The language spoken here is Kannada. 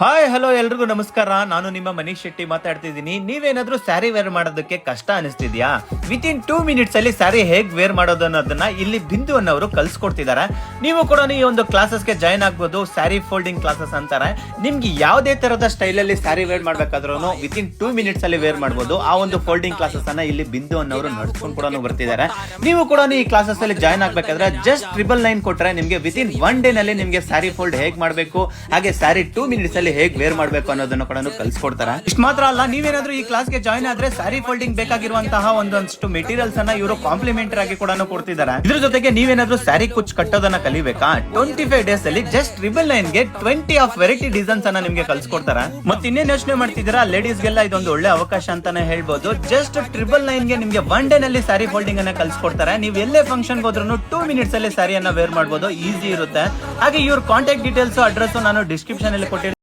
ಹಾಯ್ ಹಲೋ ಎಲ್ರಿಗೂ ನಮಸ್ಕಾರ. ನಾನು ನಿಮ್ಮ ಮನೀಶ್ ಶೆಟ್ಟಿ ಮಾತಾಡ್ತಿದ್ದೀನಿ. ನೀವೇನಾದ್ರೂ ಸ್ಯಾರಿ ವೇರ್ ಮಾಡೋದಕ್ಕೆ ಕಷ್ಟ ಅನಿಸ್ತಿದ್ಯಾ? ವಿತಿನ್ 2 ಮಿನಿಟ್ಸ್ ಅಲ್ಲಿ ಸ್ಯಾರಿ ಹೇಗ್ ವೇರ್ ಮಾಡೋದು ಅನ್ನೋದನ್ನ ಇಲ್ಲಿ ಬಿಂದು ಅನ್ನೋರು ಕಲ್ಸ್ಕೊಡ್ತಿದ್ದಾರೆ. ನೀವು ಕೂಡ ಈ ಒಂದು ಕ್ಲಾಸಸ್ಗೆ ಜಾಯ್ನ್ ಆಗ್ಬೋದು. ಸ್ಯಾರಿ ಫೋಲ್ಡಿಂಗ್ ಕ್ಲಾಸಸ್ ಅಂತಾರೆ. ನಿಮ್ಗೆ ಯಾವುದೇ ತರದ ಸ್ಟೈಲ್ ಅಲ್ಲಿ ಸ್ಯಾರಿ ವೇರ್ ಮಾಡ್ಬೇಕಾದ್ರೂ ವಿತಿನ್ 2 ಮಿನಿಟ್ಸ್ ಅಲ್ಲಿ ವೇರ್ ಮಾಡಬಹುದು. ಆ ಒಂದು ಫೋಲ್ಡಿಂಗ್ ಕ್ಲಾಸಸ್ ಅನ್ನ ಇಲ್ಲಿ ಬಿಂದು ಅನ್ನೋರು ನಡ್ಸ್ಕೊಂಡು ಕೂಡ ಬರ್ತಿದ್ದಾರೆ. ನೀವು ಕೂಡ ಈ ಕ್ಲಾಸಸ್ ಅಲ್ಲಿ ಜಾಯ್ನ್ ಆಗ್ಬೇಕಾದ್ರೆ ಜಸ್ಟ್ 999 ಕೊಟ್ರೆ ನಿಮ್ಗೆ ವಿತಿನ್ 1 ಡೇ ನಲ್ಲಿ ನಿಮ್ಗೆ ಸ್ಯಾರಿ ಫೋಲ್ಡ್ ಹೇಗ್ ಮಾಡ್ಬೇಕು, ಹಾಗೆ ಸ್ಯಾರಿ 2 ಮಿನಿಟ್ಸ್ ಹೇಗ್ ವೇರ್ ಮಾಡಬೇಕು ಅನ್ನೋದನ್ನ ಕೂಡ ಕಲ್ಸ್ಕೊಡ್ತಾರೆ. ಇಷ್ಟ ಮಾತ್ರ ಅಲ್ಲ, ನೀವೇನಾದ್ರೂ ಈ ಕ್ಲಾಸ್ಗೆ ಜಾಯ್ನ್ ಆದ್ರೆ ಸ್ಯಾರಿ ಫೋಲ್ಡಿಂಗ್ ಬೇಕಾಗಿರುವಂತಹ ಒಂದಷ್ಟು ಮೆಟೀರಿಯಲ್ಸ್ ಅನ್ನ ಇವರು ಕಾಂಪ್ಲಿಮೆಂಟರಿ ಆಗಿ ಕೂಡ ಕೊಡ್ತಿದ್ದಾರೆ. ಇದ್ರ ಜೊತೆಗೆ ನೀವೇನಾದ್ರೂ ಸ್ಯಾರಿ ಕುಚ್ ಕಟ್ಟೋದನ್ನ ಕಲಿಬೇಕಾ, 25 ಡೇಸ್ ಅಲ್ಲಿ ಜಸ್ಟ್ 999 ಗೆ 20 ಆಫ್ ವೆರೈಟಿ ಡಿಸೈನ್ಸ್ ಅನ್ನ ನಿಮ್ಗೆ ಕಲ್ಸ್ಕೊಡ್ತಾರೆ. ಮತ್ತೆ ಇನ್ನೇನ್ ಯೋಚನೆ ಮಾಡ್ತಿದ್ದೀರಾ? ಲೇಡೀಸ್ ಗೆಲ್ಲ ಇದೊಂದು ಒಳ್ಳೆ ಅವಕಾಶ ಅಂತಾನೆ ಹೇಳ್ಬೋದು. ಜಸ್ಟ್ 999 ಗೆ ನಿಮ್ಗೆ 1 ಡೇ ನಲ್ಲಿ ಸ್ಯಾರಿ ಫೋಲ್ಡಿಂಗ್ ಅನ್ನ ಕಲ್ಸ್ಕೊಡ್ತಾರೆ. ನೀವು ಎಲ್ಲೇ ಫಂಕ್ಷನ್ ಹೋದ್ರೂ 2 ಮಿನಿಟ್ಸ್ ಅಲ್ಲಿ ಸ್ಯಾರಿಯನ್ನ ವೇರ್ ಮಾಡಬಹುದು. ಈಸಿ ಇರುತ್ತೆ. ಹಾಗೆ ಇವ್ರ ಕಾಂಟ್ಯಾಕ್ಟ್ ಡೀಟೇಲ್ಸ್, ಅಡ್ರೆಸ್ ನಾನು ಡಿಸ್ಕ್ರಿಪ್ಷನ್ ಅಲ್ಲಿ ಕೊಟ್ಟಿರ್ತೀನಿ.